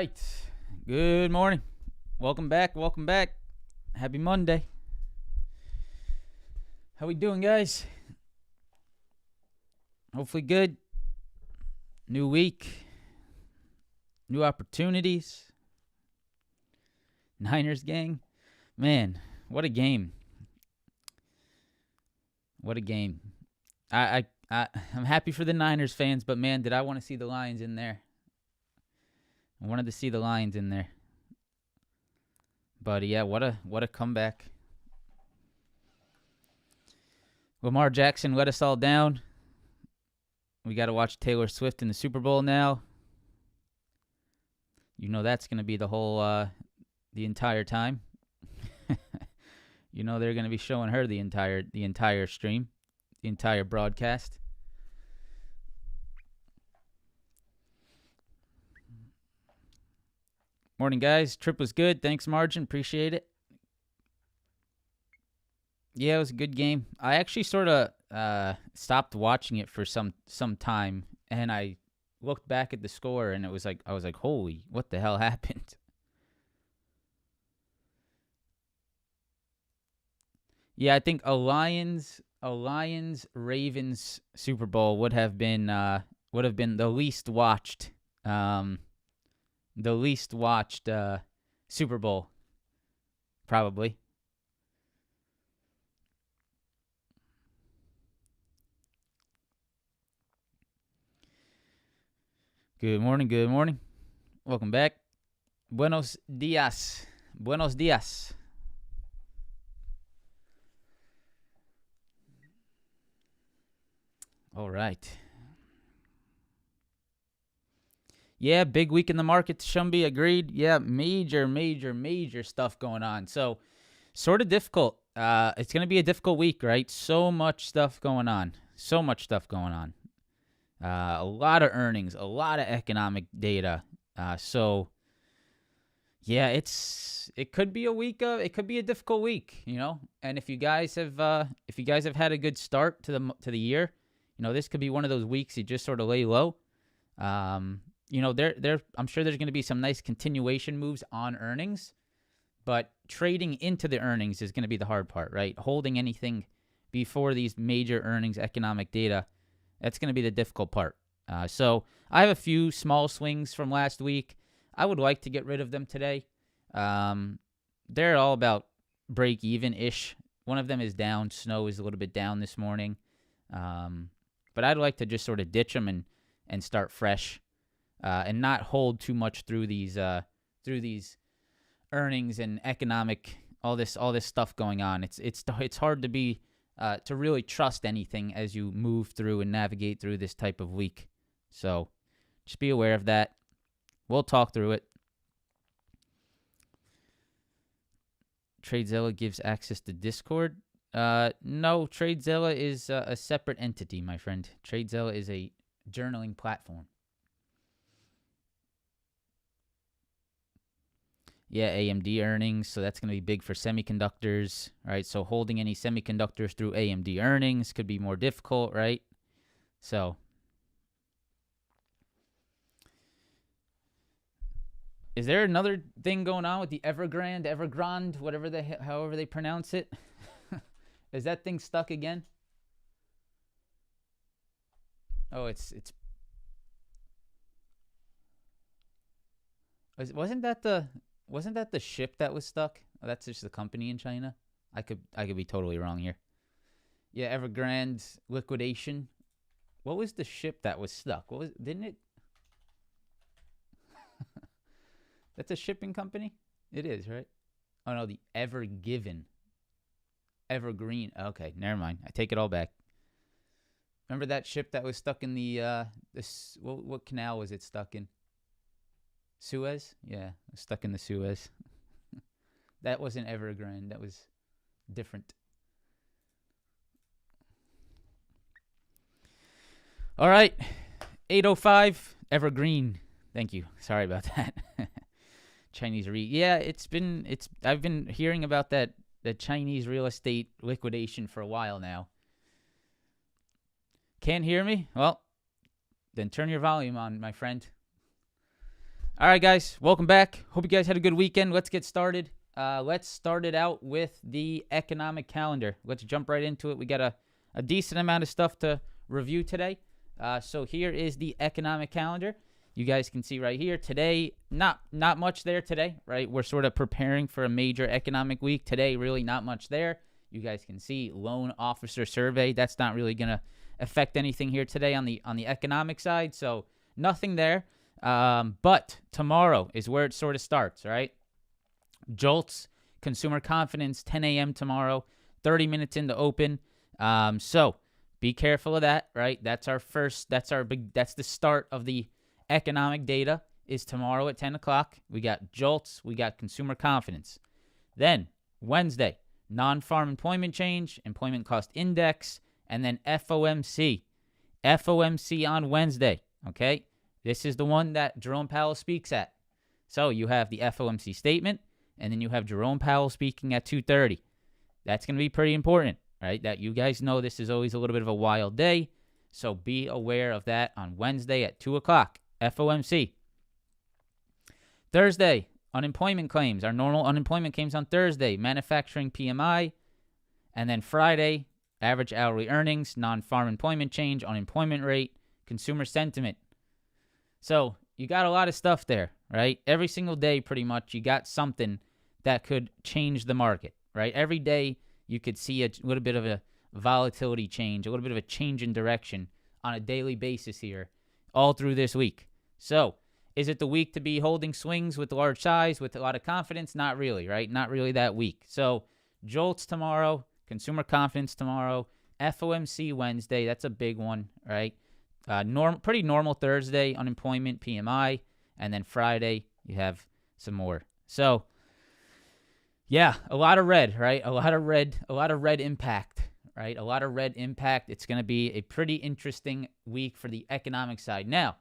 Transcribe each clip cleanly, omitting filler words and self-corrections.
right. Good morning. Welcome back. Welcome back. Happy Monday. How we doing, guys? Hopefully good. New week. New opportunities. Niners gang. Man, what a game. What a game. I'm happy for the Niners fans, but man, did I want to see the Lions in there. I wanted to see the Lions in there. But yeah, what a comeback. Lamar Jackson let us all down. We got to watch Taylor Swift in the Super Bowl now. You know that's going to be the whole, the entire time. You know they're going to be showing her the entire stream, the entire broadcast. Morning, guys. Trip was good. Thanks, Margin. Appreciate it. Yeah, it was a good game. I actually sort of stopped watching it for some time, and I looked back at the score, and it was like I was like, "Holy, what the hell happened?" Yeah, I think a Lions Ravens Super Bowl would have been the least watched Super Bowl, probably. Good morning, good morning. Welcome back. Buenos dias. Buenos dias. All right. Yeah, big week in the market, Shumby, agreed. Yeah, major stuff going on. So, sort of difficult. It's going to be a difficult week, right? So much stuff going on. A lot of earnings, a lot of economic data. So, Yeah, it could be a week of it could be a difficult week, And if you guys have had a good start to the year, this could be one of those weeks you just sort of lay low. I'm sure there's going to be some nice continuation moves on earnings, but trading into the earnings is going to be the hard part, right? Holding anything before these major earnings economic data, that's going to be the difficult part. So I have a few small swings from last week. I would like to get rid of them today. They're all about break even-ish. One of them is down. Snow is a little bit down this morning. But I'd like to just sort of ditch them and start fresh and not hold too much through these earnings and economic, all this stuff going on. It's hard to really trust anything as you move through and navigate through this type of week. So just be aware of that. We'll talk through it. TradeZilla gives access to Discord. No, TradeZilla is a separate entity, my friend. TradeZilla is a journaling platform. Yeah, AMD earnings, so that's going to be big for semiconductors, right? So holding any semiconductors through AMD earnings could be more difficult, right? So is there another thing going on with the Evergrande, however they pronounce it? Is that thing stuck again? Oh, wasn't that the ship that was stuck? Oh, that's just the company in China. I could be totally wrong here. Yeah, Evergrande liquidation. What was the ship that was stuck? Didn't it? That's a shipping company? It is, right? Oh, no, the Evergreen. Okay, never mind. I take it all back. Remember that ship that was stuck in what canal was it stuck in? Suez? Yeah, it was stuck in the Suez. That wasn't Evergreen. That was different. All right, 8:05 Evergreen. Thank you. Sorry about that. Chinese REIT. Yeah, I've been hearing about the Chinese real estate liquidation for a while now. Can't hear me? Well, then turn your volume on, my friend. All right, guys, welcome back. Hope you guys had a good weekend. Let's get started. Let's start it out with the economic calendar. Let's jump right into it. We got a decent amount of stuff to review today. So here is the economic calendar. You guys can see right here today, not much there today, right? We're sort of preparing for a major economic week. Today, really not much there. You guys can see loan officer survey. That's not really going to affect anything here today on the economic side. So nothing there. But tomorrow is where it sort of starts, right? JOLTS, consumer confidence, 10 a.m. tomorrow, 30 minutes into open. So be careful of that, right? That's the start of the economic data is tomorrow at 10 o'clock. We got JOLTS. We got consumer confidence. Then Wednesday, non-farm employment change, employment cost index, and then FOMC. FOMC on Wednesday, okay? This is the one that Jerome Powell speaks at. So you have the FOMC statement, and then you have Jerome Powell speaking at 2:30. That's going to be pretty important, right? That you guys know this is always a little bit of a wild day. So be aware of that on Wednesday at 2 o'clock. FOMC. Thursday, unemployment claims. Our normal unemployment claims on Thursday. Manufacturing PMI. And then Friday, average hourly earnings, non-farm employment change, unemployment rate, consumer sentiment. So you got a lot of stuff there, right? Every single day, pretty much, you got something that could change the market, right? Every day, you could see a little bit of a volatility change, a little bit of a change in direction on a daily basis here all through this week. So is it the week to be holding swings with large size, with a lot of confidence? Not really, right? Not really that week. So JOLTS tomorrow, consumer confidence tomorrow, FOMC Wednesday. That's a big one, right? Pretty normal Thursday, unemployment, PMI. And then Friday, you have some more. So, yeah, a lot of red, right? A lot of red impact, right? A lot of red impact. It's going to be a pretty interesting week for the economic side. Now,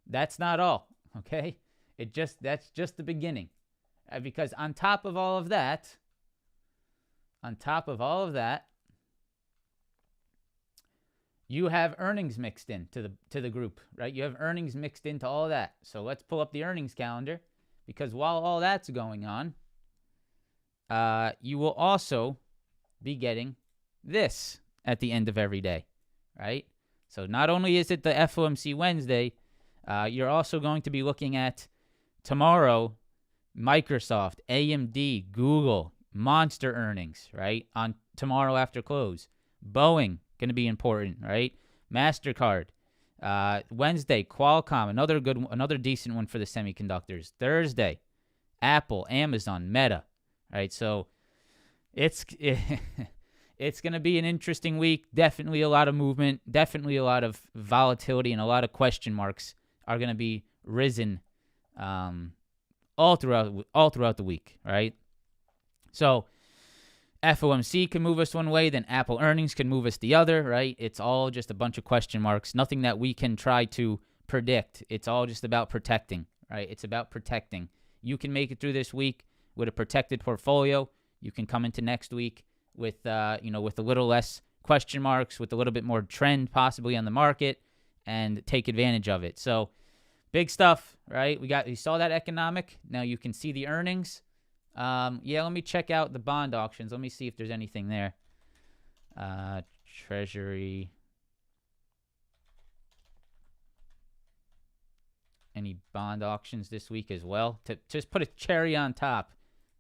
that's not all, okay? That's just the beginning, Because on top of all of that, you have earnings mixed in to the group, right? You have earnings mixed into all of that. So let's pull up the earnings calendar, because while all that's going on, you will also be getting this at the end of every day, right? So not only is it the FOMC Wednesday, you're also going to be looking at tomorrow, Microsoft, AMD, Google, monster earnings, right? On tomorrow after close. Boeing, going to be important, right? MasterCard. Wednesday, Qualcomm, another decent one for the semiconductors. Thursday, Apple, Amazon, Meta, right? So it's going to be an interesting week. Definitely a lot of movement, definitely a lot of volatility, and a lot of question marks are going to be risen all throughout the week, right? So FOMC can move us one way, then Apple earnings can move us the other, right? It's all just a bunch of question marks, nothing that we can try to predict. It's all just about protecting, right? It's about protecting. You can make it through this week with a protected portfolio. You can come into next week with with a little less question marks, with a little bit more trend possibly on the market, and take advantage of it. So big stuff, right? We saw that economic. Now you can see the earnings. Let me check out the bond auctions. Let me see if there's anything there. Treasury. Any bond auctions this week as well? To just put a cherry on top,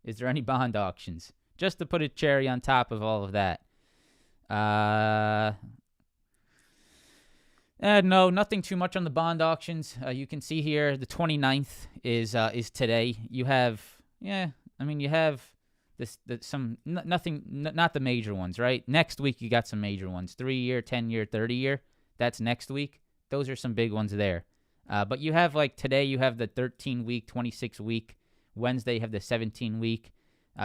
is there any bond auctions? Just to put a cherry on top of all of that. No, nothing too much on the bond auctions. You can see here the 29th is today. You have, you have not the major ones, right? Next week you got some major ones. 3-year, 10-year, 30-year. That's next week. Those are some big ones there. But you have, like, today you have the 13-week, 26-week. Wednesday you have the 17-week.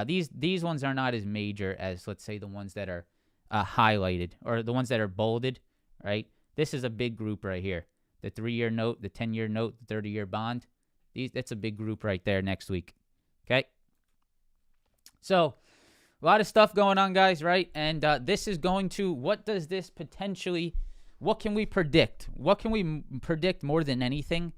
These ones are not as major as, let's say, the ones that are highlighted, or the ones that are bolded, right? This is a big group right here. The 3-year note, the 10-year note, the 30-year bond. That's a big group right there next week. Okay? So, a lot of stuff going on, guys, right? And this is going to, what can we predict? What can we predict more than anything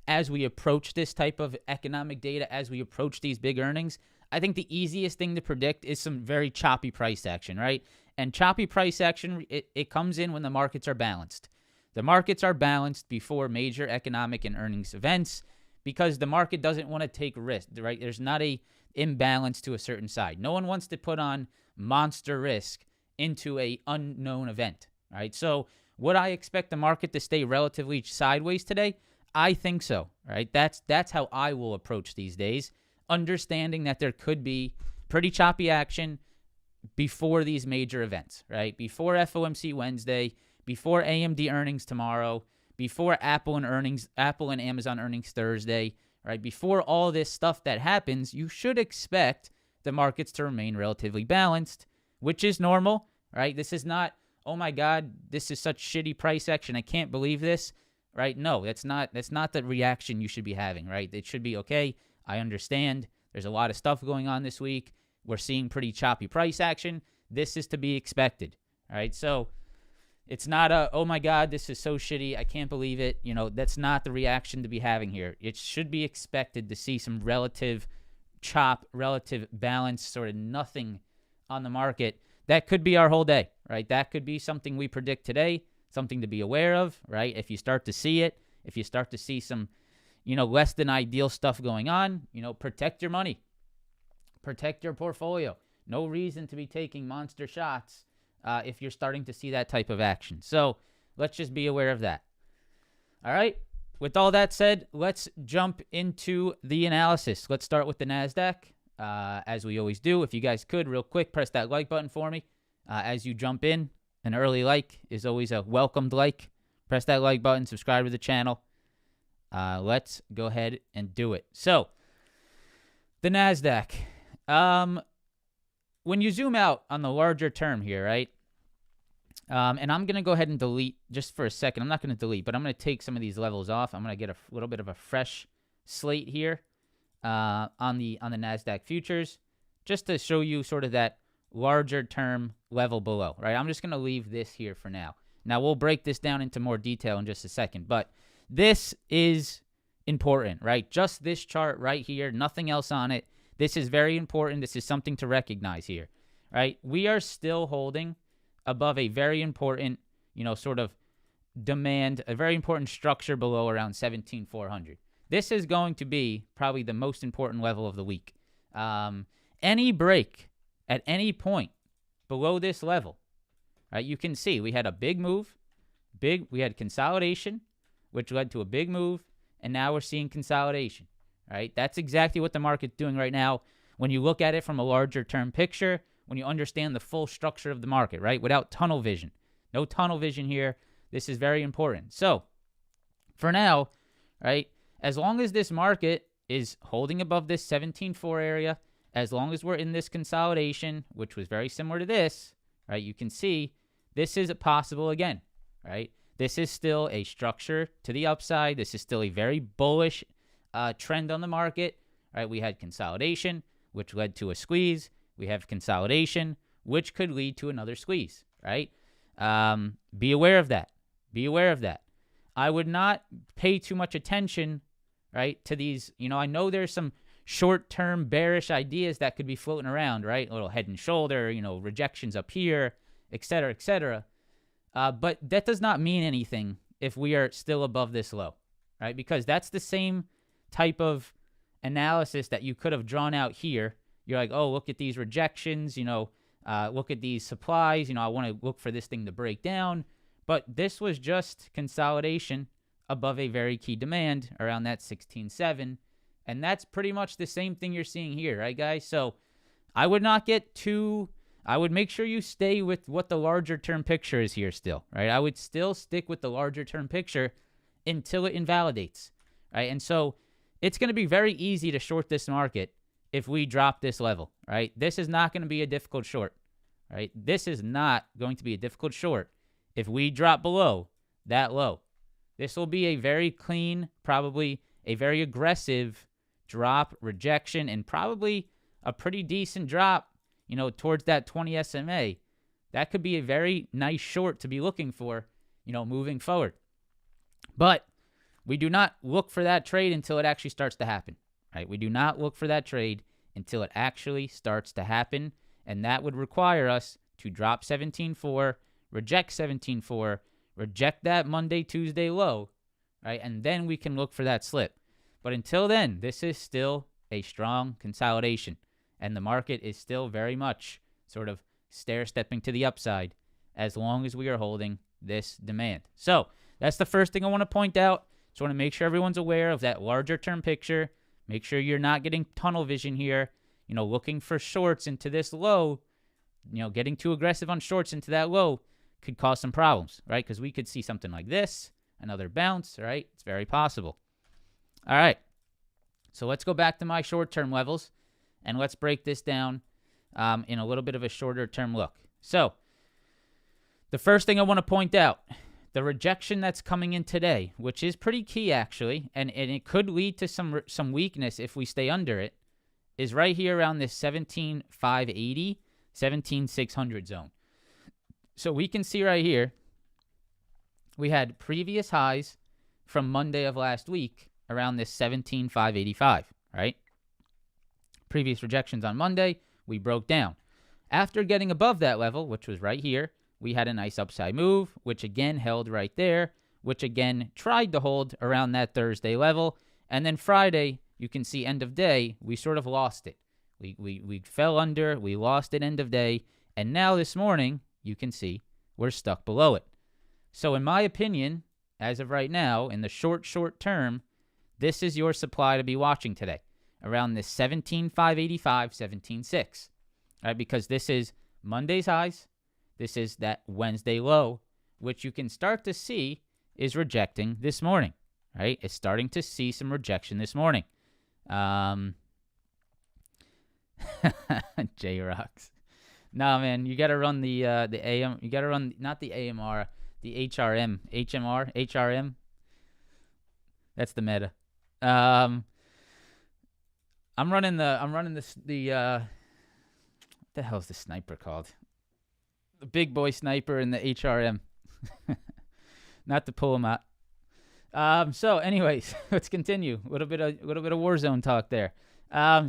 as we approach this type of economic data, as we approach these big earnings? I think the easiest thing to predict is some very choppy price action, right? And choppy price action, it comes in when the markets are balanced. The markets are balanced before major economic and earnings events, because the market doesn't want to take risk, right? There's not a imbalance to a certain side. No one wants to put on monster risk into a unknown event, right? So would I expect the market to stay relatively sideways today? I think so, right? That's how I will approach these days, understanding that there could be pretty choppy action before these major events, right? Before FOMC Wednesday, before AMD earnings tomorrow, before Apple and Amazon earnings Thursday, right? Before all this stuff that happens, you should expect the markets to remain relatively balanced, which is normal, right? This is not, oh my God, this is such shitty price action, I can't believe this, right? No, that's not the reaction you should be having, right? It should be, okay, I understand. There's a lot of stuff going on this week. We're seeing pretty choppy price action. This is to be expected, all right? So it's not oh my God, this is so shitty, I can't believe it. That's not the reaction to be having here. It should be expected to see some relative chop, relative balance, sort of nothing on the market. That could be our whole day, right? That could be something we predict today, something to be aware of, right? If you start to see it, if you start to see some, less than ideal stuff going on, protect your money, protect your portfolio. No reason to be taking monster shots if you're starting to see that type of action. So let's just be aware of that. All right. With all that said, let's jump into the analysis. Let's start with the NASDAQ, as we always do. If you guys could, real quick, press that like button for me as you jump in. An early like is always a welcomed like. Press that like button, subscribe to the channel. Let's go ahead and do it. So, the NASDAQ. When you zoom out on the larger term here, right? And I'm going to go ahead and delete just for a second. I'm not going to delete, but I'm going to take some of these levels off. I'm going to get a little bit of a fresh slate here. on the NASDAQ futures, just to show you sort of that larger term level below, right? I'm just going to leave this here for now. Now, we'll break this down into more detail in just a second, but this is important, right? Just this chart right here, nothing else on it. This is very important. This is something to recognize here, right? We are still holding above a very important, sort of demand, a very important structure below around 17,400. This is going to be probably the most important level of the week. Any break at any point below this level, right? You can see we had a big move, we had consolidation, which led to a big move, and now we're seeing consolidation, right? That's exactly what the market's doing right now. When you look at it from a larger term picture, when you understand the full structure of the market, right? Without tunnel vision. No tunnel vision here. This is very important. So, for now, right, as long as this market is holding above this 17.4 area, as long as we're in this consolidation, which was very similar to this, right, you can see this is possible again, right? This is still a structure to the upside. This is still a very bullish trend on the market, right? We had consolidation, which led to a squeeze. We have consolidation, which could lead to another squeeze, right? Be aware of that. Be aware of that. I would not pay too much attention, right, to these. I know there's some short-term bearish ideas that could be floating around, right? A little head and shoulder, rejections up here, et cetera, et cetera. But that does not mean anything if we are still above this low, right? Because that's the same type of analysis that you could have drawn out here. You're like, oh, look at these rejections, look at these supplies. I want to look for this thing to break down. But this was just consolidation above a very key demand around that 16.7. And that's pretty much the same thing you're seeing here, right, guys? So I would not get too... I would make sure you stay with what the larger term picture is here still, right? I would still stick with the larger term picture until it invalidates, right? And so it's going to be very easy to short this market if we drop this level, right? This is not going to be a difficult short, right? This is not going to be a difficult short if we drop below that low. This will be a very clean, probably a very aggressive drop, rejection, and probably a pretty decent drop, towards that 20 SMA. That could be a very nice short to be looking for, moving forward. But we do not look for that trade until it actually starts to happen, right? We do not look for that trade until it actually starts to happen, and that would require us to drop 17.4, reject 17.4, reject that Monday, Tuesday low, right? And then we can look for that slip. But until then, this is still a strong consolidation. And the market is still very much sort of stair-stepping to the upside as long as we are holding this demand. So that's the first thing I want to point out. Just want to make sure everyone's aware of that larger term picture. Make sure you're not getting tunnel vision here, looking for shorts into this low. Getting too aggressive on shorts into that low could cause some problems, right? Because we could see something like this, another bounce, right? It's very possible. All right. So let's go back to my short-term levels. And let's break this down in a little bit of a shorter term look. So the first thing I want to point out, the rejection that's coming in today, which is pretty key actually, and it could lead to some weakness if we stay under it, is right here around this 17,580, 17,600 zone. So we can see right here, we had previous highs from Monday of last week around this 17,585, right? Previous rejections on Monday, we broke down. After getting above that level, which was right here, we had a nice upside move, which again held right there, which again tried to hold around that Thursday level. And then Friday, you can see end of day, we sort of lost it. We fell under, we lost it end of day. And now this morning, you can see we're stuck below it. So in my opinion, as of right now, in the short term, this is your supply to be watching today. Around this 17,585, 17.6, right? Because this is Monday's highs. This is that Wednesday low, which you can start to see is rejecting this morning, right? It's starting to see some rejection this morning. J-Rocks. No, man, you got to run the AM. You got to run, not the AMR, the HRM. HRM. That's the meta. I'm running what the hell's the sniper called? The big boy sniper in the HRM. Not to pull him out. So anyways, let's continue. A little bit of Warzone talk there.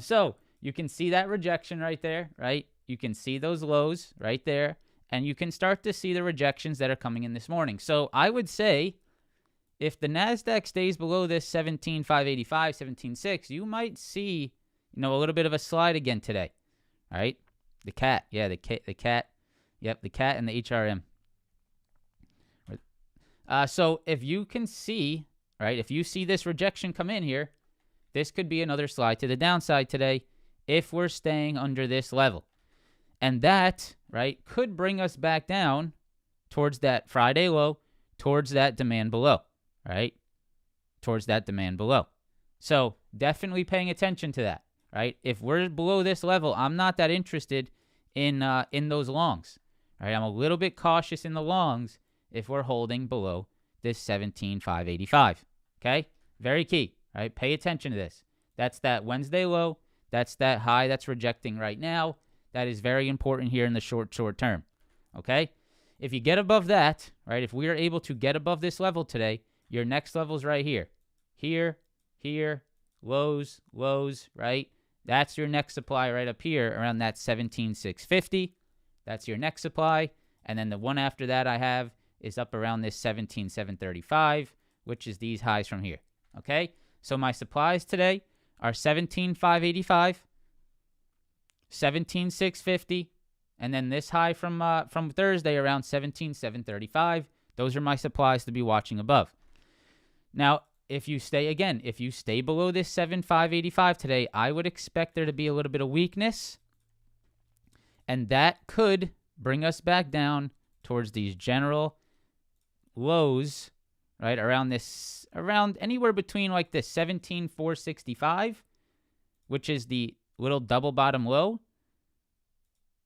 So you can see that rejection right there, right? You can see those lows right there, and you can start to see the rejections that are coming in this morning. So I would say if the NASDAQ stays below this 17,585, 17,600, you might see, a little bit of a slide again today, all right? The cat, yeah, the cat. Yep, the cat and the HRM. So if you can see, right, if you see this rejection come in here, this could be another slide to the downside today if we're staying under this level. And that, right, could bring us back down towards that Friday low, towards that demand below, right? Towards that demand below. So definitely paying attention to that, right? If we're below this level, I'm not that interested in those longs, right? I'm a little bit cautious in the longs if we're holding below this 17,585, okay? Very key, right? Pay attention to this. That's that Wednesday low. That's that high that's rejecting right now. That is very important here in the short term, okay? If you get above that, right, if we are able to get above this level today, your next level is right here. Here, lows, right? That's your next supply right up here around that 17,650. That's your next supply. And then the one after that I have is up around this 17,735, which is these highs from here, okay? So my supplies today are 17,585, 17,650, and then this high from Thursday around 17,735. Those are my supplies to be watching above. Now, if you stay below this 7,585 today, I would expect there to be a little bit of weakness, and that could bring us back down towards these general lows, right, around anywhere between like this 17,465, which is the little double bottom low,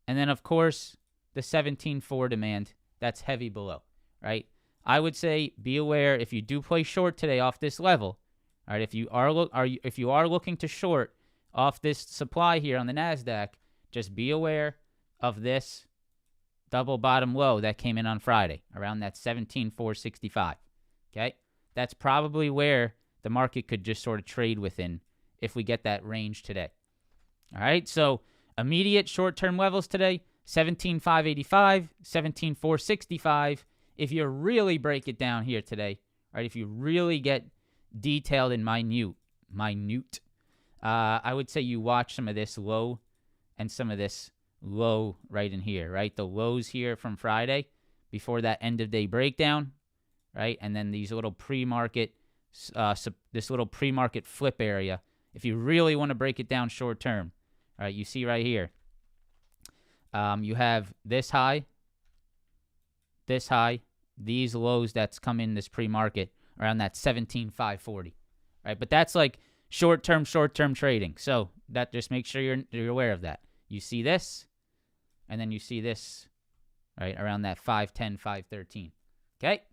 and then of course the 17,400 demand that's heavy below, right? I would say be aware if you do play short today off this level, all right? If you are looking to short off this supply here on the NASDAQ, just be aware of this double bottom low that came in on Friday around that 17,465. Okay, that's probably where the market could just sort of trade within if we get that range today. All right, so immediate short-term levels today: 17,585, 17,465. If you really break it down here today, right? If you really get detailed and minute, I would say you watch some of this low and some of this low right in here, right? The lows here from Friday before that end of day breakdown, right? And then these little pre-market, this little pre-market flip area. If you really want to break it down short term, all right, you see right here, you have this high, these lows that's come in this pre-market around that 17,540, right? But that's like short-term trading. So that just make sure you're aware of that. You see this, and then you see this, right, around that 510, 513. Okay?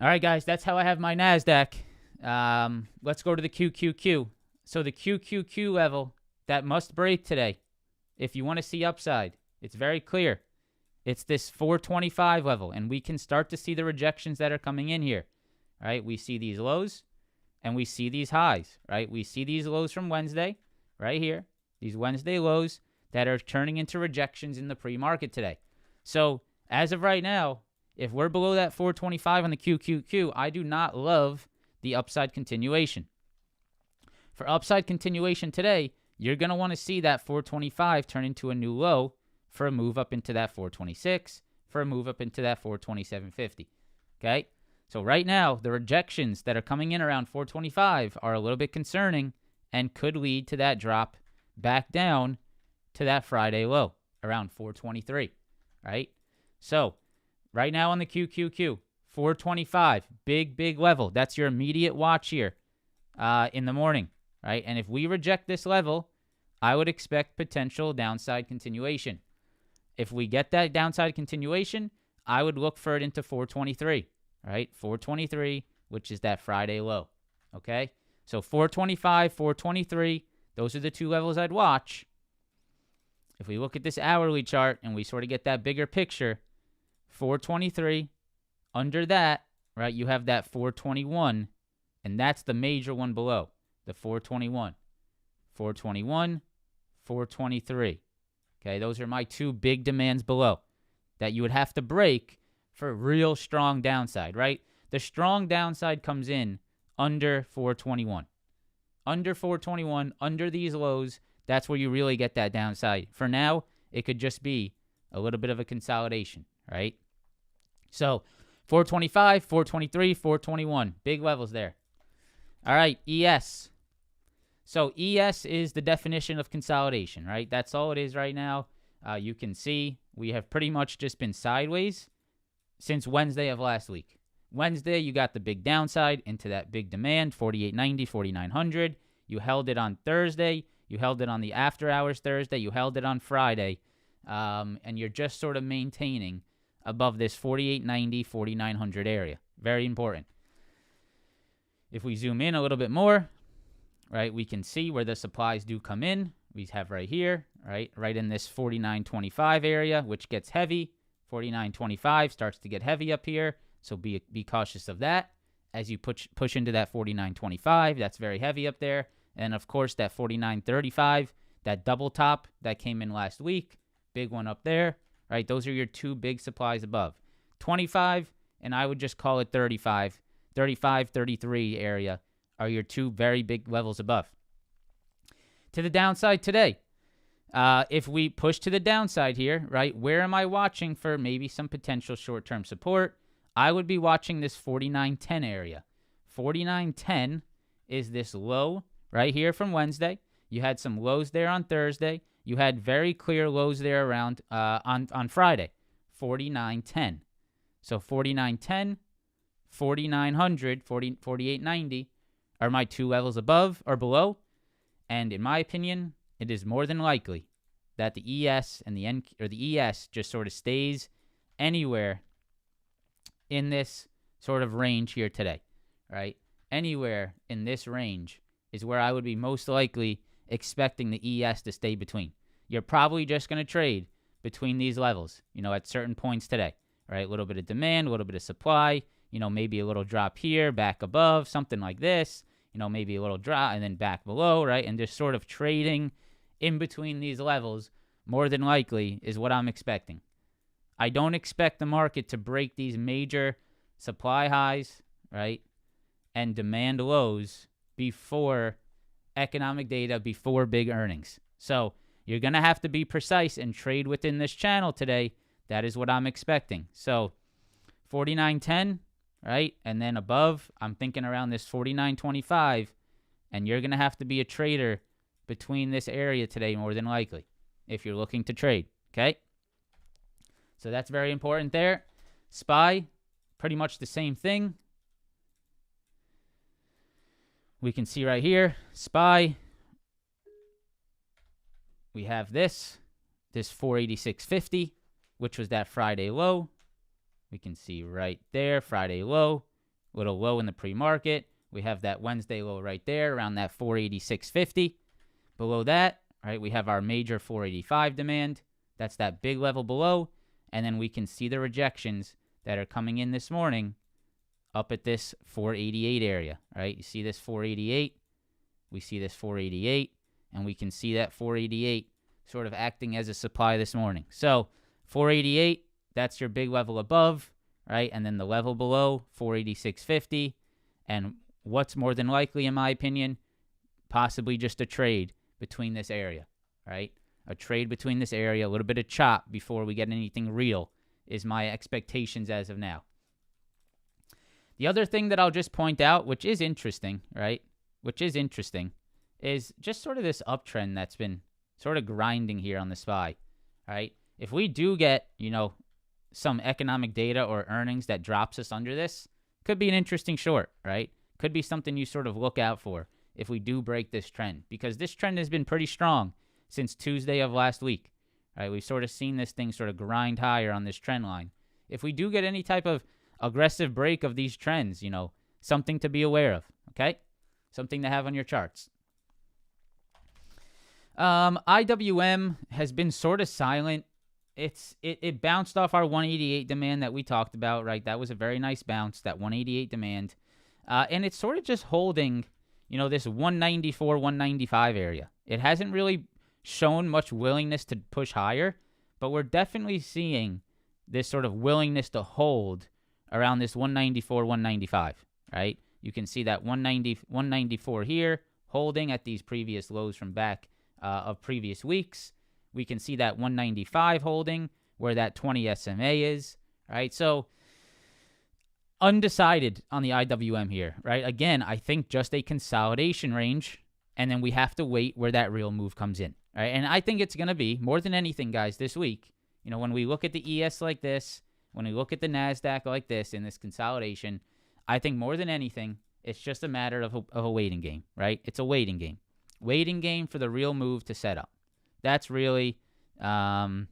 All right, guys, that's how I have my NASDAQ. Let's go to the QQQ. So the QQQ level, that must break today. If you want to see upside, it's very clear. It's this 425 level, and we can start to see the rejections that are coming in here, right? We see these lows, and we see these highs, right? We see these lows from Wednesday right here, these Wednesday lows that are turning into rejections in the pre-market today. So as of right now, if we're below that 425 on the QQQ, I do not love the upside continuation. For upside continuation today, you're going to want to see that 425 turn into a new low for a move up into that 426, for a move up into that 427.50. Okay? So right now, the rejections that are coming in around 425 are a little bit concerning and could lead to that drop back down to that Friday low around 423, right? So right now on the QQQ, 425, big level. That's your immediate watch here in the morning, right? And if we reject this level, I would expect potential downside continuation. If we get that downside continuation, I would look for it into 423, right? 423, which is that Friday low, okay? So 425, 423, those are the two levels I'd watch. If we look at this hourly chart and we sort of get that bigger picture, 423, under that, right, you have that 421, and that's the major one below, the 421. 421, 423. Okay, those are my two big demands below that you would have to break for real strong downside, right? The strong downside comes in under 421. Under 421, under these lows, that's where you really get that downside. For now, it could just be a little bit of a consolidation, right? So 425, 423, 421, big levels there. All right, ES. So ES is the definition of consolidation, right? That's all it is right now. You can see we have pretty much just been sideways since Wednesday of last week. Wednesday, you got the big downside into that big demand, 4890, 4900. You held it on Thursday. You held it on the after hours Thursday. You held it on Friday. And you're just sort of maintaining above this 4890, 4900 area. Very important. If we zoom in a little bit more, right, we can see where the supplies do come in. We have right here, right in this 4925 area, which gets heavy. 4925 starts to get heavy up here, so be cautious of that. As you push into that 4925, that's very heavy up there. And of course, that 4935, that double top that came in last week, big one up there, right? Those are your two big supplies above. 25, and I would just call it 35, 33 area are your two very big levels above. To the downside today, if we push to the downside here, right, where am I watching for maybe some potential short-term support? I would be watching this 4910 area. 4910 is this low right here from Wednesday. You had some lows there on Thursday. You had very clear lows there around on Friday, 4910. So 4910, 4900, 4890 are my two levels above or below. And in my opinion, it is more than likely that the ES and the ES just sort of stays anywhere in this sort of range here today, right? Anywhere in this range is where I would be most likely expecting the ES to stay between. You're probably just going to trade between these levels, at certain points today, right? A little bit of demand, a little bit of supply, maybe a little drop here, back above, something like this, maybe a little drop and then back below, right? And just sort of trading in between these levels more than likely is what I'm expecting. I don't expect the market to break these major supply highs, right, and demand lows before economic data, before big earnings. So you're going to have to be precise and trade within this channel today. That is what I'm expecting. So 49.10, right, and then above, I'm thinking around this 49.25, and you're going to have to be a trader between this area today more than likely if you're looking to trade, okay? So that's very important there. SPY, pretty much the same thing. We can see right here, SPY, we have this 486.50, which was that Friday low. We can see right there, Friday low, little low in the pre-market. We have that Wednesday low right there around that 486.50. Below that, right, we have our major 485 demand. That's that big level below. And then we can see the rejections that are coming in this morning up at this 488 area, right? You see this 488. We see this 488. And we can see that 488 sort of acting as a supply this morning. So 488, that's your big level above, right? And then the level below, 486.50. And what's more than likely, in my opinion, possibly just a trade between this area, right? A trade between this area, a little bit of chop before we get anything real is my expectations as of now. The other thing that I'll just point out, which is interesting, right? Which is interesting, is just sort of this uptrend that's been sort of grinding here on the SPY, right? If we do get, some economic data or earnings that drops us under this, could be an interesting short, right? Could be something you sort of look out for if we do break this trend, because this trend has been pretty strong since Tuesday of last week, right? We've sort of seen this thing sort of grind higher on this trend line. If we do get any type of aggressive break of these trends, something to be aware of, okay? something to have on your charts. IWM has been sort of silent. It bounced off our 188 demand that we talked about, right? That was a very nice bounce, that 188 demand. And it's sort of just holding, this 194, 195 area. It hasn't really shown much willingness to push higher, but we're definitely seeing this sort of willingness to hold around this 194, 195, right? You can see that 194 here, holding at these previous lows from back of previous weeks. We can see that 195 holding where that 20 SMA is, right? So undecided on the IWM here, right? Again, I think just a consolidation range, and then we have to wait where that real move comes in, right? And I think it's going to be, more than anything, guys, this week, when we look at the ES like this, when we look at the NASDAQ like this in this consolidation, I think more than anything, it's just a matter of a waiting game, right? It's a waiting game. Waiting game for the real move to set up. That's really the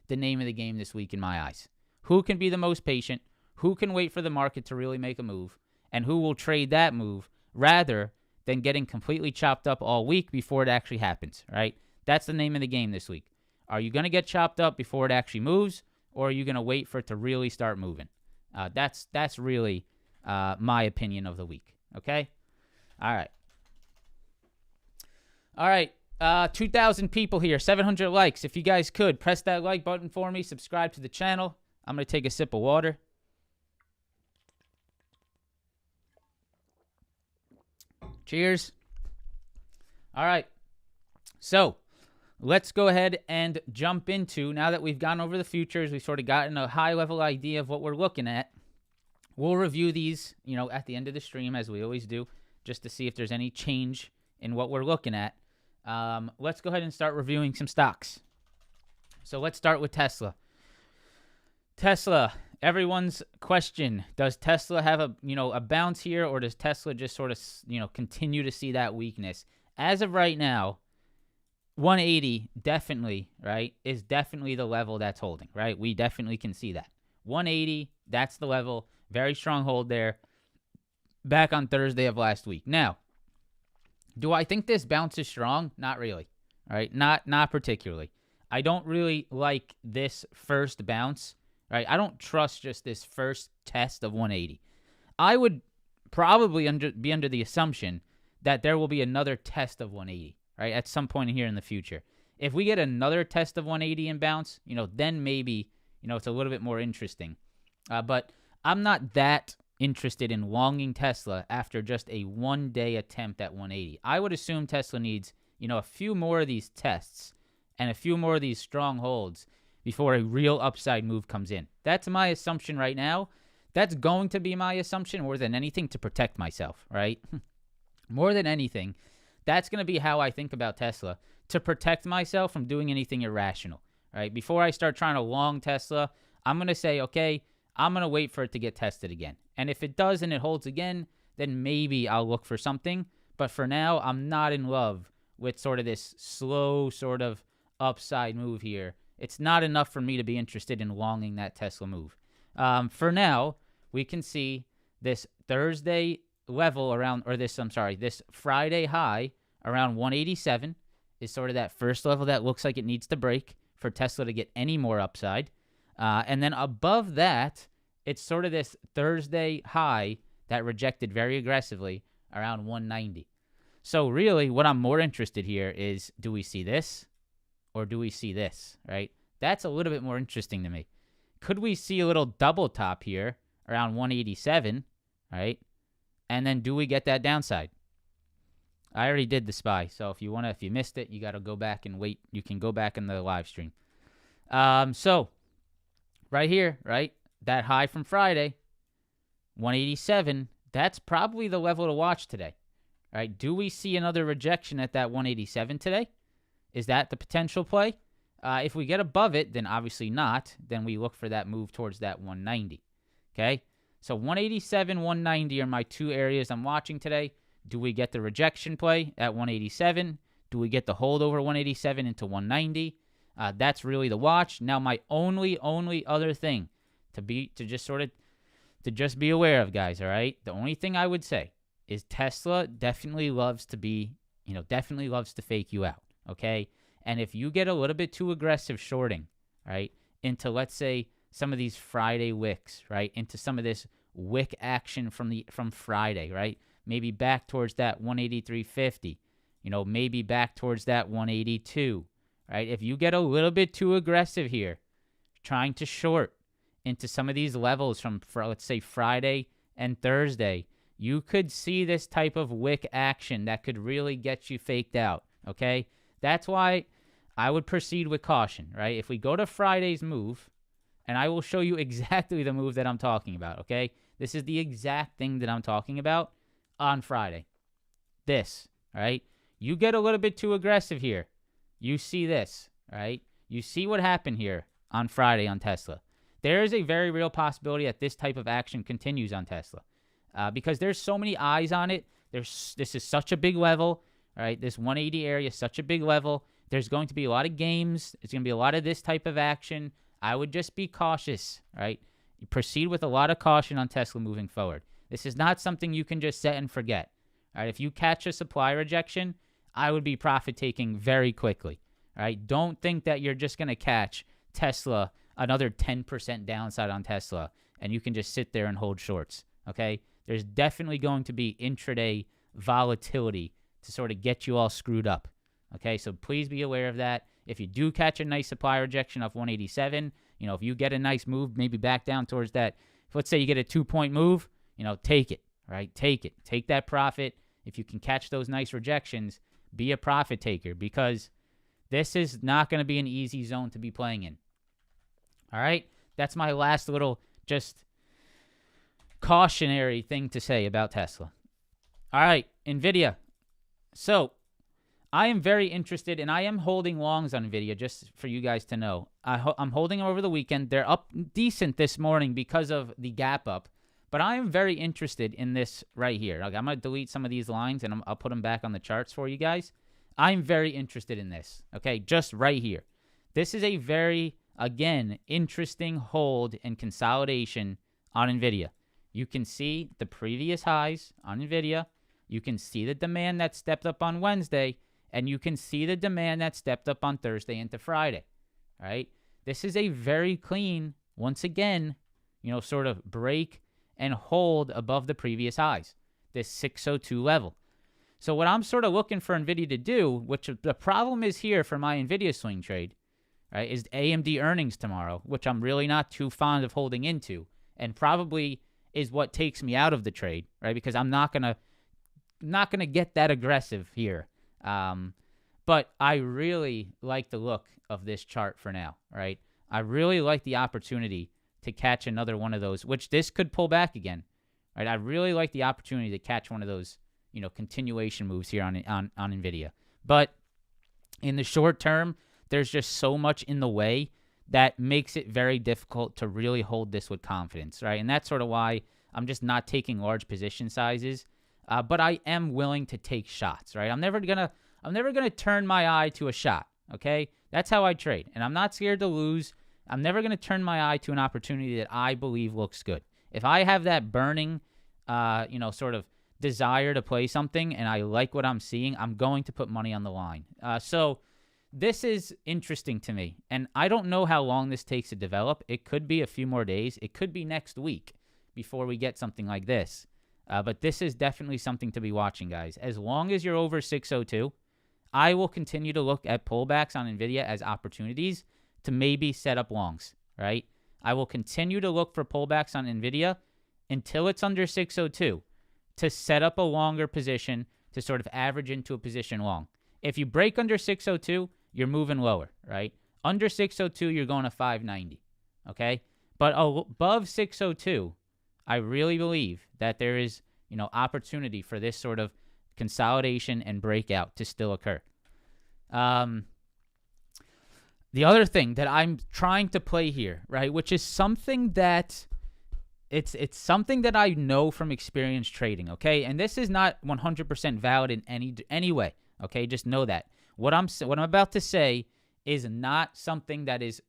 name of the game this week in my eyes. Who can be the most patient? Who can wait for the market to really make a move? And who will trade that move rather than getting completely chopped up all week before it actually happens, right? That's the name of the game this week. Are you going to get chopped up before it actually moves, or are you going to wait for it to really start moving? That's really my opinion of the week, okay? All right. 2,000 people here, 700 likes. If you guys could, press that like button for me. Subscribe to the channel. I'm going to take a sip of water. Cheers. All right. So let's go ahead and jump into, now that we've gone over the futures, we've sort of gotten a high-level idea of what we're looking at. We'll review these, at the end of the stream, as we always do, just to see if there's any change in what we're looking at. Let's go ahead and start reviewing some stocks. So let's start with Tesla. Tesla, everyone's question, does Tesla have a bounce here, or does Tesla just sort of, continue to see that weakness? As of right now, 180 definitely, right, is definitely the level that's holding, right? We definitely can see that. 180, that's the level. Very strong hold there. Back on Thursday of last week. Now, do I think this bounce is strong? Not really. All right, not particularly. I don't really like this first bounce. Right, I don't trust just this first test of 180. I would probably be under the assumption that there will be another test of 180, right, at some point here in the future. If we get another test of 180 and bounce, then maybe, it's a little bit more interesting. But I'm not that interested in longing Tesla after just a one-day attempt at 180. I would assume Tesla needs, a few more of these tests and a few more of these strong holds before a real upside move comes in. That's my assumption right now. That's going to be my assumption more than anything to protect myself, right? More than anything, that's going to be how I think about Tesla, to protect myself from doing anything irrational, right? Before I start trying to long Tesla, I'm going to say, okay, I'm going to wait for it to get tested again. And if it does and it holds again, then maybe I'll look for something. But for now, I'm not in love with sort of this slow sort of upside move here. It's not enough for me to be interested in longing that Tesla move. For now, we can see this Thursday level around, or this Friday high around 187 is sort of that first level that looks like it needs to break for Tesla to get any more upside. And then above that, it's sort of this Thursday high that rejected very aggressively around 190. So really, what I'm more interested here is, do we see this? Or do we see this, right? That's a little bit more interesting to me. Could we see a little double top here around 187, right? And then do we get that downside? I already did the SPY, so if you missed it, you got to go back and wait. You can go back in the live stream. So right here, right? That high from Friday, 187, that's probably the level to watch today, right? Do we see another rejection at that 187 today? Is that the potential play? If we get above it, then obviously not. Then we look for that move towards that 190. Okay? So 187, 190 are my two areas I'm watching today. Do we get the rejection play at 187? Do we get the hold over 187 into 190? That's really the watch. Now, my only other thing to just be aware of, guys, all right? The only thing I would say is Tesla definitely loves to be, definitely loves to fake you out, okay? And if you get a little bit too aggressive shorting, right, into, let's say, some of these Friday wicks, right, into some of this wick action from Friday, right, maybe back towards that 183.50, maybe back towards that 182, right? If you get a little bit too aggressive here, trying to short into some of these levels for let's say Friday and Thursday, you could see this type of wick action that could really get you faked out, okay? That's why I would proceed with caution, right? If we go to Friday's move, and I will show you exactly the move that I'm talking about, okay? This is the exact thing that I'm talking about on Friday. This, right? You get a little bit too aggressive here. You see this, right? You see what happened here on Friday on Tesla. There is a very real possibility that this type of action continues on Tesla because there's so many eyes on it. This is such a big level, right? This 180 area is such a big level. There's going to be a lot of games. There's going to be a lot of this type of action. I would just be cautious, right? You proceed with a lot of caution on Tesla moving forward. This is not something you can just set and forget. All right? If you catch a supply rejection, I would be profit taking very quickly. All right? Don't think that you're just going to catch Tesla, another 10% downside on Tesla, and you can just sit there and hold shorts, okay? There's definitely going to be intraday volatility to sort of get you all screwed up, okay? So please be aware of that. If you do catch a nice supply rejection off 187, if you get a nice move, maybe back down towards that, let's say you get a 2-point move, take it, right? Take it. Take that profit. If you can catch those nice rejections, be a profit taker because this is not going to be an easy zone to be playing in. All right? That's my last little just cautionary thing to say about Tesla. All right, Nvidia. So I am very interested, and I am holding longs on Nvidia, just for you guys to know. I'm holding them over the weekend. They're up decent this morning because of the gap up, but I am very interested in this right here. I'm going to delete some of these lines, and I'll put them back on the charts for you guys. I'm very interested in this, okay, just right here. This is a very, again, interesting hold and consolidation on Nvidia. You can see the previous highs on Nvidia. You can see the demand that stepped up on Wednesday, and you can see the demand that stepped up on Thursday into Friday, right? This is a very clean, once again, sort of break and hold above the previous highs, this 602 level. So what I'm sort of looking for Nvidia to do, which the problem is here for my Nvidia swing trade, right, is AMD earnings tomorrow, which I'm really not too fond of holding into, and probably is what takes me out of the trade, right? Because I'm not gonna get that aggressive here. But I really like the look of this chart for now, right? I really like the opportunity to catch another one of those, which this could pull back again, right? I really like the opportunity to catch one of those, continuation moves here on Nvidia. But in the short term, there's just so much in the way that makes it very difficult to really hold this with confidence, right? And that's sort of why I'm just not taking large position sizes. But I am willing to take shots, right? I'm never gonna turn my eye to a shot, okay? That's how I trade, and I'm not scared to lose. I'm never gonna turn my eye to an opportunity that I believe looks good. If I have that burning, sort of desire to play something, and I like what I'm seeing, I'm going to put money on the line. So this is interesting to me, and I don't know how long this takes to develop. It could be a few more days. It could be next week before we get something like this. But this is definitely something to be watching, guys. As long as you're over 602, I will continue to look at pullbacks on Nvidia as opportunities to maybe set up longs, right? I will continue to look for pullbacks on Nvidia until it's under 602 to set up a longer position to sort of average into a position long. If you break under 602, you're moving lower, right? Under 602, you're going to 590, okay? But above 602, I really believe that there is, opportunity for this sort of consolidation and breakout to still occur. The other thing that I'm trying to play here, right, which is something that it's something that I know from experience trading, okay? And this is not 100% valid in any way, okay? Just know that. What I'm about to say is not something that is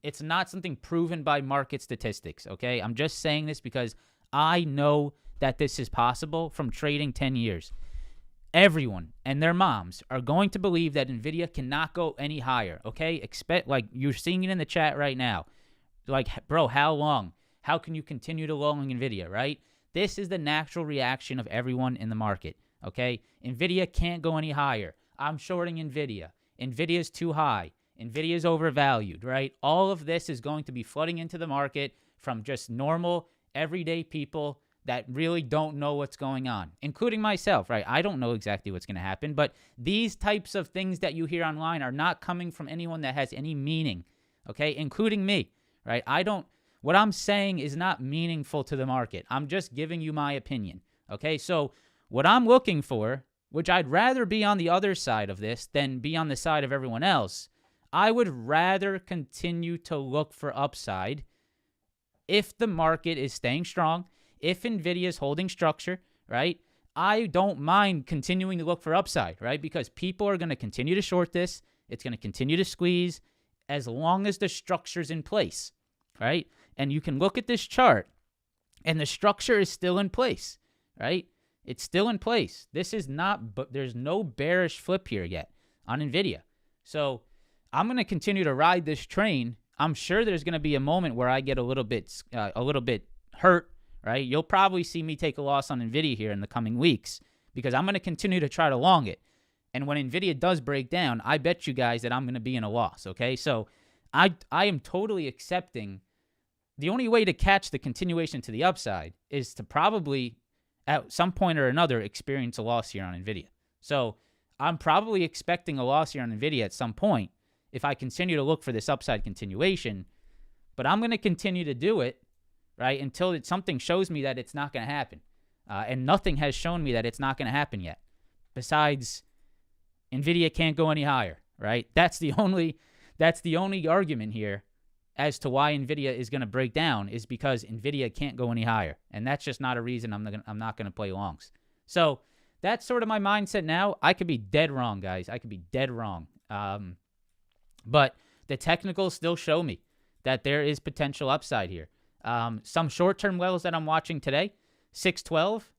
it's not something proven by market statistics, okay? I'm just saying this because I know that this is possible from trading 10 years. Everyone and their moms are going to believe that Nvidia cannot go any higher, okay? Expect, like, you're seeing it in the chat right now. Like, bro, how long? How can you continue to long Nvidia, right? This is the natural reaction of everyone in the market, okay? Nvidia can't go any higher. I'm shorting Nvidia. Nvidia's too high. Nvidia's overvalued, right? All of this is going to be flooding into the market from just normal, everyday people that really don't know what's going on, including myself, right? I don't know exactly what's going to happen, but these types of things that you hear online are not coming from anyone that has any meaning, okay? Including me, right? What I'm saying is not meaningful to the market. I'm just giving you my opinion, okay? So what I'm looking for, which I'd rather be on the other side of this than be on the side of everyone else, I would rather continue to look for upside if the market is staying strong, if Nvidia is holding structure, right? I don't mind continuing to look for upside, right? Because people are going to continue to short this. It's going to continue to squeeze as long as the structure's in place, right? And you can look at this chart, and the structure is still in place, right? It's still in place. This is not, but there's no bearish flip here yet on Nvidia. So I'm going to continue to ride this train. I'm sure there's going to be a moment where I get a little bit hurt, right? You'll probably see me take a loss on Nvidia here in the coming weeks because I'm going to continue to try to long it. And when Nvidia does break down, I bet you guys that I'm going to be in a loss, okay? So I am totally accepting. The only way to catch the continuation to the upside is to probably, at some point or another, experience a loss here on Nvidia. So I'm probably expecting a loss here on Nvidia at some point if I continue to look for this upside continuation. But I'm going to continue to do it, right, until something shows me that it's not going to happen. And nothing has shown me that it's not going to happen yet. Besides, Nvidia can't go any higher, right? That's the only argument here as to why Nvidia is going to break down, is because Nvidia can't go any higher. And that's just not a reason I'm not going to play longs. So that's sort of my mindset now. I could be dead wrong, guys. I could be dead wrong. But the technicals still show me that there is potential upside here. Some short-term levels that I'm watching today, 612.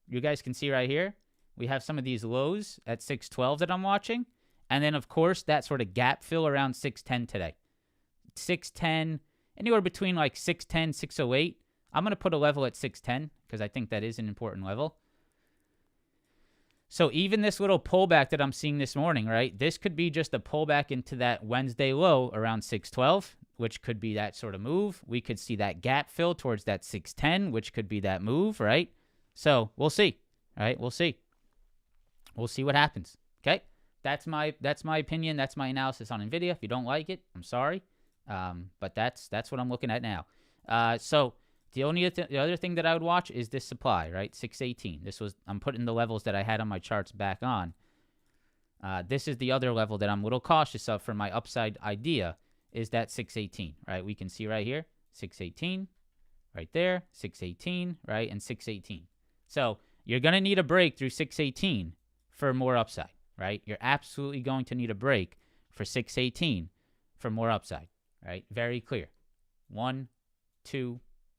You guys can see right here. We have some of these lows at 612 that I'm watching. And then, of course, that sort of gap fill around 610 today. 610, anywhere between like 610, 608. I'm going to put a level at 610 because I think that is an important level. So even this little pullback that I'm seeing this morning, right, this could be just a pullback into that Wednesday low around 612, which could be that sort of move. We could see that gap fill towards that 610, which could be that move, right? So we'll see, right? We'll see. We'll see what happens, okay? That's my opinion. That's my analysis on Nvidia. If you don't like it, I'm sorry. But that's what I'm looking at now. So the other thing that I would watch is this supply, right? 618. I'm putting the levels that I had on my charts back on. This is the other level that I'm a little cautious of for my upside idea, is that 618, right? We can see right here, 618, right there, 618, right, and 618. So you're going to need a break through 618 for more upside, right? You're absolutely going to need a break for 618 for more upside, right? Very clear. 1, 2,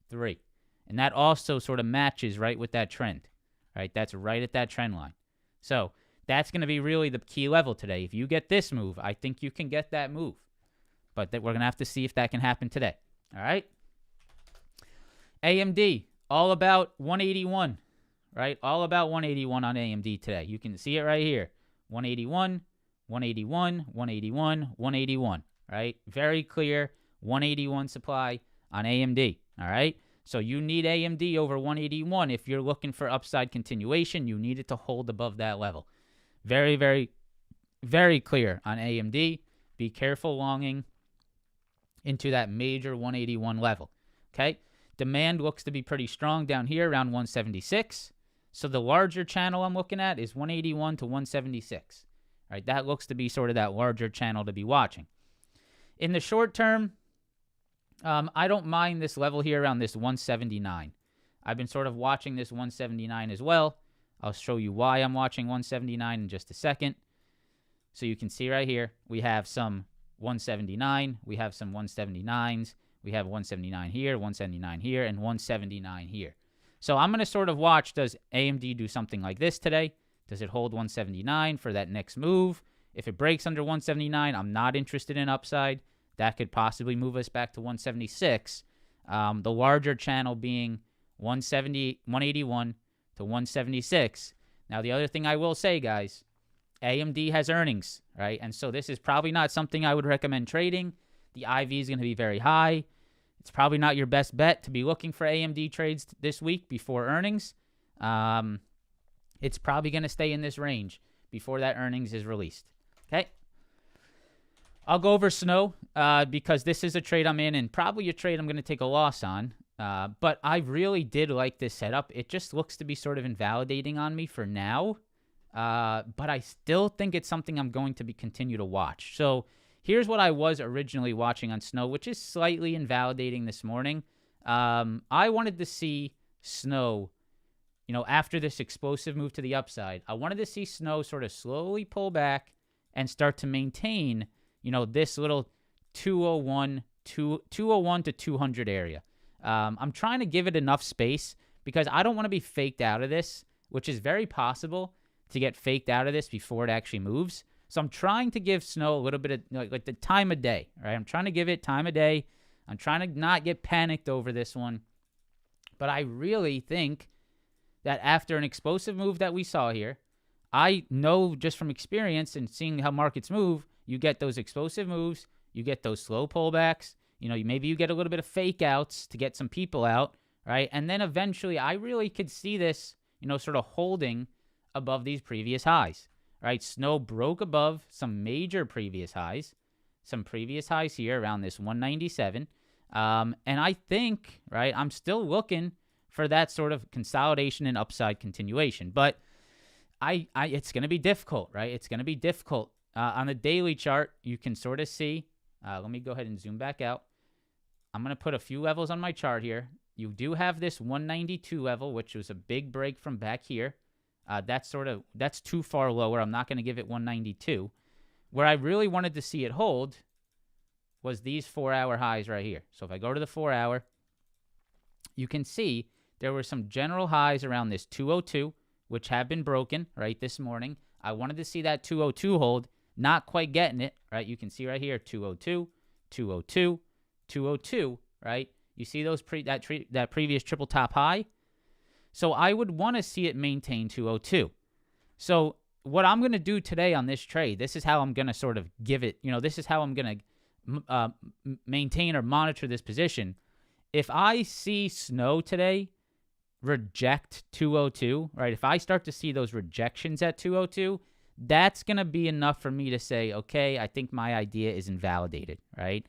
3. And that also sort of matches right with that trend, right? That's right at that trend line. So that's going to be really the key level today. If you get this move, I think you can get that move. But we're going to have to see if that can happen today. All right? AMD, all about 181, right? All about 181 on AMD today. You can see it right here. 181, 181, 181, 181, right? Very clear 181 supply on AMD, all right? So you need AMD over 181 if you're looking for upside continuation. You need it to hold above that level. Very, very, very clear on AMD. Be careful longing into that major 181 level, okay? Demand looks to be pretty strong down here around 176. So the larger channel I'm looking at is 181 to 176, right? That looks to be sort of that larger channel to be watching. In the short term, I don't mind this level here around this 179. I've been sort of watching this 179 as well. I'll show you why I'm watching 179 in just a second. So you can see right here, we have some 179, we have some 179s, we have 179 here, 179 here, and 179 here. So I'm going to sort of watch, does AMD do something like this today? Does it hold 179 for that next move? If it breaks under 179, I'm not interested in upside. That could possibly move us back to 176. The larger channel being 181 to 176. Now, the other thing I will say, guys, AMD has earnings, right? And so this is probably not something I would recommend trading. The IV is going to be very high. It's probably not your best bet to be looking for AMD trades this week before earnings. It's probably going to stay in this range before that earnings is released. Okay. I'll go over Snow because this is a trade I'm in and probably a trade I'm going to take a loss on. But I really did like this setup. It just looks to be sort of invalidating on me for now. But I still think it's something I'm going to continue to watch. So here's what I was originally watching on Snow, which is slightly invalidating this morning. I wanted to see Snow, after this explosive move to the upside. I wanted to see Snow sort of slowly pull back and start to maintain, this little 201 to 200 area. I'm trying to give it enough space because I don't want to be faked out of this, which is very possible to get faked out of this before it actually moves. So I'm trying to give Snow a little bit of like the time of day, right? I'm trying to give it time of day. I'm trying to not get panicked over this one. But I really think that after an explosive move that we saw here, I know just from experience and seeing how markets move, you get those explosive moves, you get those slow pullbacks, maybe you get a little bit of fake outs to get some people out, right? And then eventually I really could see this, sort of holding above these previous highs, right? Snow broke above some major previous highs, here around this 197. And I think, right, I'm still looking for that sort of consolidation and upside continuation. But it's going to be difficult, right? It's going to be difficult. On the daily chart, you can sort of see, let me go ahead and zoom back out. I'm going to put a few levels on my chart here. You do have this 192 level, which was a big break from back here. That's too far lower. I'm not going to give it 192. Where I really wanted to see it hold was these 4-hour highs right here. So if I go to the 4-hour, you can see there were some general highs around this 202, which have been broken, right, this morning. I wanted to see that 202 hold, not quite getting it, right? You can see right here, 202, 202, 202, right? You see those that previous triple top high? So I would want to see it maintain 202. So what I'm going to do today on this trade, this is how I'm going to sort of give it, this is how I'm going to maintain or monitor this position. If I see Snow today reject 202, right? If I start to see those rejections at 202, that's going to be enough for me to say, okay, I think my idea is invalidated, right?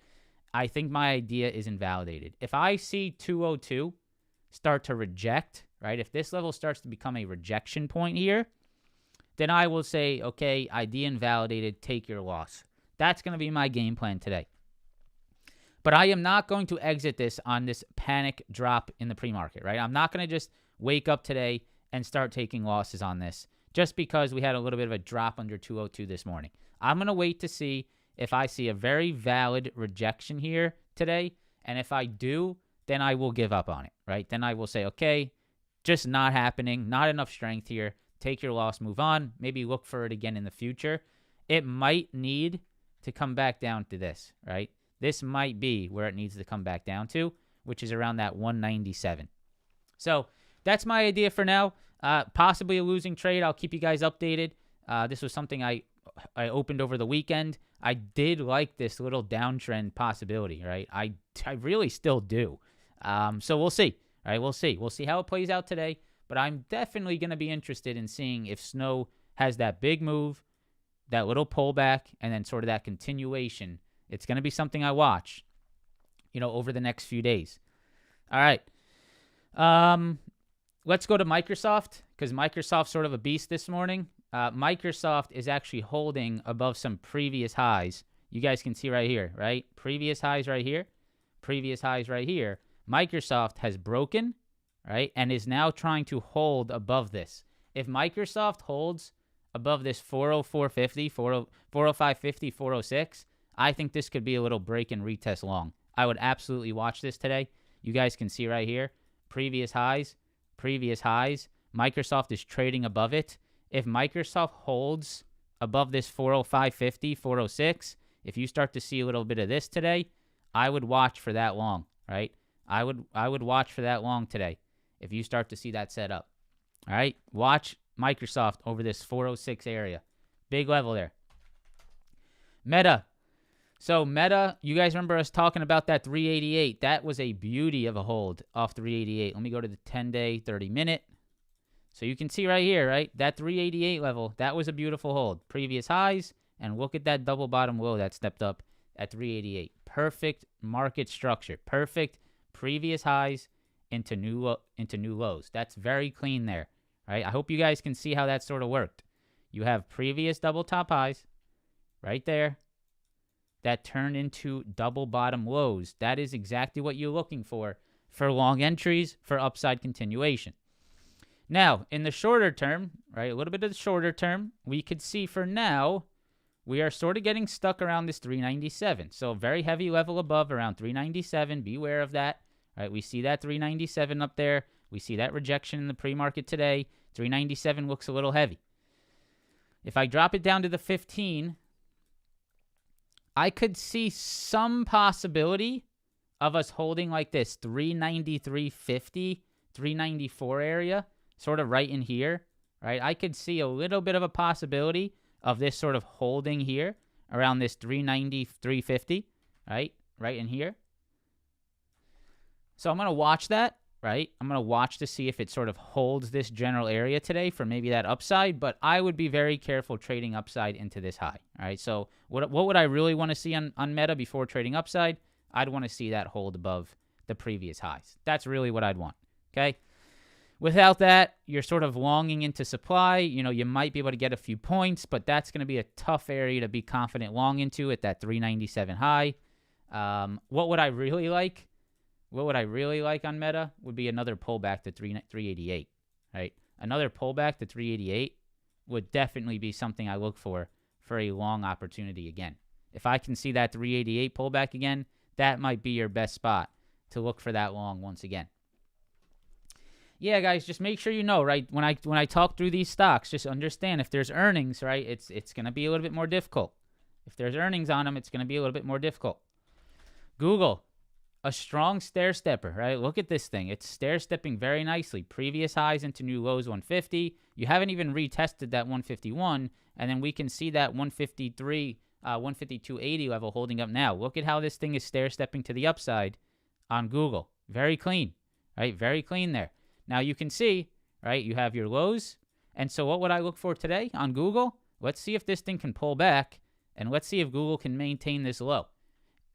I think my idea is invalidated. If I see 202 start to reject, right? If this level starts to become a rejection point here, then I will say, okay, idea invalidated, take your loss. That's going to be my game plan today. But I am not going to exit this on this panic drop in the pre-market, right? I'm not going to just wake up today and start taking losses on this just because we had a little bit of a drop under 202 this morning. I'm going to wait to see if I see a very valid rejection here today. And if I do, then I will give up on it, right? Then I will say, okay, just not happening, not enough strength here. Take your loss, move on. Maybe look for it again in the future. It might need to come back down to this, right? This might be where it needs to come back down to, which is around that 197. So that's my idea for now. Possibly a losing trade. I'll keep you guys updated. This was something I opened over the weekend. I did like this little downtrend possibility, right? I really still do. So we'll see. All right, we'll see. We'll see how it plays out today. But I'm definitely going to be interested in seeing if Snow has that big move, that little pullback, and then sort of that continuation. It's going to be something I watch, over the next few days. All right. Let's go to Microsoft because Microsoft's sort of a beast this morning. Microsoft is actually holding above some previous highs. You guys can see right here, right? Previous highs right here. Previous highs right here. Microsoft has broken, right, and is now trying to hold above this. If Microsoft holds above this 404.50, 405.50, 406, I think this could be a little break and retest long. I would absolutely watch this today. You guys can see right here, previous highs, previous highs. Microsoft is trading above it. If Microsoft holds above this 405.50, 406, if you start to see a little bit of this today, I would watch for that long, right? I would watch for that long today if you start to see that set up. All right? Watch Microsoft over this 406 area. Big level there. Meta. So Meta, you guys remember us talking about that 388. That was a beauty of a hold off 388. Let me go to the 10-day, 30-minute. So you can see right here, right? That 388 level, that was a beautiful hold. Previous highs, and look at that double bottom low that stepped up at 388. Perfect market structure. Perfect previous highs into new lows. That's very clean there, right? I hope you guys can see how that sort of worked. You have previous double top highs right there that turned into double bottom lows. That is exactly what you're looking for long entries, for upside continuation. Now, in the shorter term, right, a little bit of the shorter term, we could see for now, we are sort of getting stuck around this 397. So very heavy level above around 397. Beware of that. Right, we see that 397 up there. We see that rejection in the pre-market today. 397 looks a little heavy. If I drop it down to the 15, I could see some possibility of us holding like this 393.50, 394 area, sort of right in here, right? I could see a little bit of a possibility of this sort of holding here around this 390, right? Right in here. So I'm going to watch that, right? I'm going to watch to see if it sort of holds this general area today for maybe that upside, but I would be very careful trading upside into this high, all right? So what would I really want to see on Meta before trading upside? I'd want to see that hold above the previous highs. That's really what I'd want, okay? Without that, you're sort of longing into supply. You know, you might be able to get a few points, but that's going to be a tough area to be confident long into at that 397 high. What would I really like? What would I really like on Meta would be another pullback to 388, right? Another pullback to 388 would definitely be something I look for a long opportunity again. If I can see that 388 pullback again, that might be your best spot to look for that long once again. Yeah, guys, just make sure you know, right? When I talk through these stocks, just understand if there's earnings, right? It's going to be a little bit more difficult. If there's earnings on them, it's going to be a little bit more difficult. Google. A strong stair stepper, right? Look at this thing. It's stair stepping very nicely. Previous highs into new lows 150. You haven't even retested that 151. And then we can see that 153, 152.80 level holding up now. Look at how this thing is stair stepping to the upside on Google. Very clean, right? Very clean there. Now you can see, right? You have your lows. And so what would I look for today on Google? Let's see if this thing can pull back. And let's see if Google can maintain this low.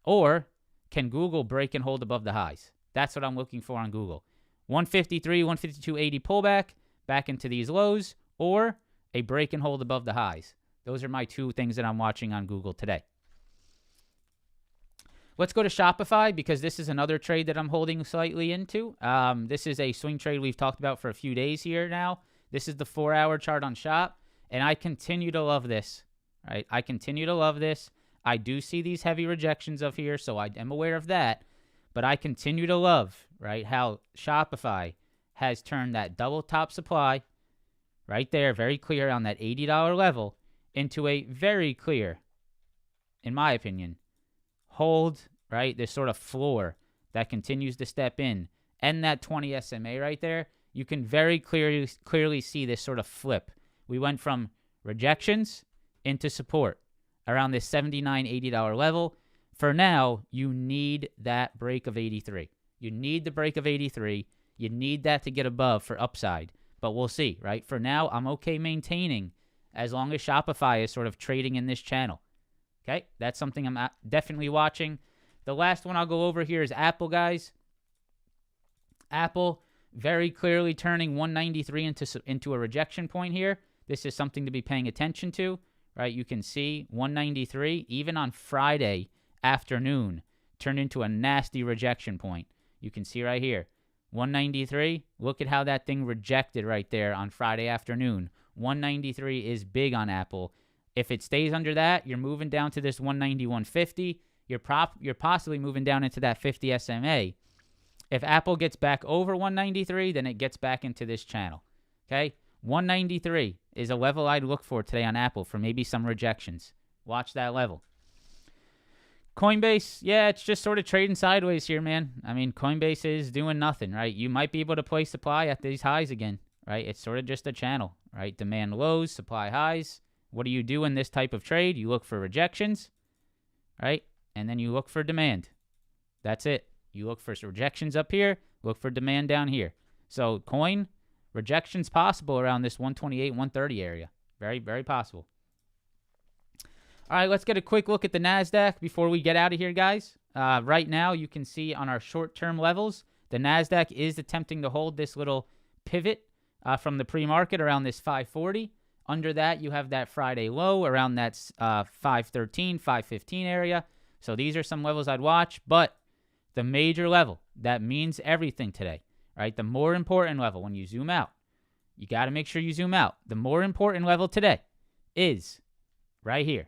Or can Google break and hold above the highs? That's what I'm looking for on Google. 153, 152.80 pullback, back into these lows, or a break and hold above the highs. Those are my two things that I'm watching on Google today. Let's go to Shopify because this is another trade that I'm holding slightly into. This is a swing trade we've talked about for a few days here now. This is the 4-hour chart on Shop, and I continue to love this. Right? I continue to love this. I do see these heavy rejections of here, so I am aware of that. But I continue to love, right, how Shopify has turned that double top supply right there, very clear on that $80 level, into a very clear, in my opinion, hold, right, this sort of floor that continues to step in. And that 20 SMA right there, you can very clearly see this sort of flip. We went from rejections into support around this $79, $80 level. For now, you need that break of 83. You need the break of 83. You need that to get above for upside. But we'll see, right? For now, I'm okay maintaining as long as Shopify is sort of trading in this channel. Okay? That's something I'm definitely watching. The last one I'll go over here is Apple, guys. Apple very clearly turning 193 into a rejection point here. This is something to be paying attention to. Right, you can see 193, even on Friday afternoon, turned into a nasty rejection point. You can see right here, 193. Look at how that thing rejected right there on Friday afternoon. 193 is big on Apple. If it stays under that, you're moving down to this 191.50. You're possibly moving down into that 50 SMA. If Apple gets back over 193, then it gets back into this channel. Okay? 193 is a level I'd look for today on Apple for maybe some rejections. Watch that level. Coinbase, yeah, it's just sort of trading sideways here, man. I mean, Coinbase is doing nothing, right? You might be able to play supply at these highs again, right? It's sort of just a channel, right? Demand lows, supply highs. What do you do in this type of trade? You look for rejections, right? And then you look for demand. That's it. You look for rejections up here, look for demand down here. So coin, rejections possible around this 128, 130 area. Very, very possible. All right, let's get a quick look at the NASDAQ before we get out of here, guys. Right now, you can see on our short-term levels, the NASDAQ is attempting to hold this little pivot from the pre-market around this 540. Under that, you have that Friday low around that 513, 515 area. So these are some levels I'd watch, but the major level, that means everything today, right? The more important level when you zoom out, you got to make sure you zoom out. The more important level today is right here.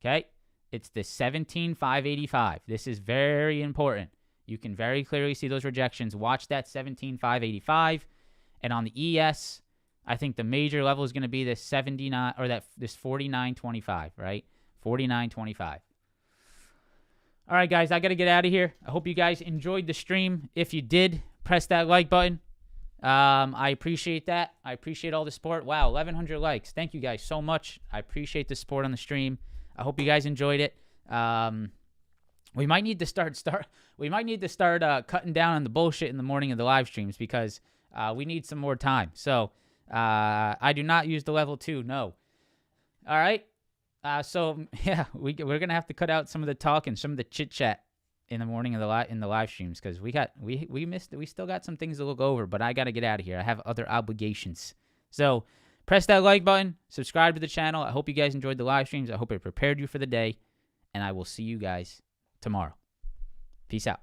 Okay, it's the 17,585. This is very important. You can very clearly see those rejections. Watch that 17,585. And on the ES, I think the major level is going to be this 79 or this 49.25, right? 49.25. All right, guys, I got to get out of here. I hope you guys enjoyed the stream. If you did, press that like button. I appreciate that. I appreciate all the support. Wow, 1,100 likes. Thank you guys so much. I appreciate the support on the stream. I hope you guys enjoyed it. We might need to start cutting down on the bullshit in the morning of the live streams because we need some more time. So I do not use the level 2. No. All right. So yeah, we're gonna have to cut out some of the talk and some of the chit chat in the morning of the live streams because we still got some things to look over. But I got to get out of here. I have other obligations. So. Press that like button, subscribe to the channel. I hope you guys enjoyed the live streams. I hope it prepared you for the day, and I will see you guys tomorrow. Peace out.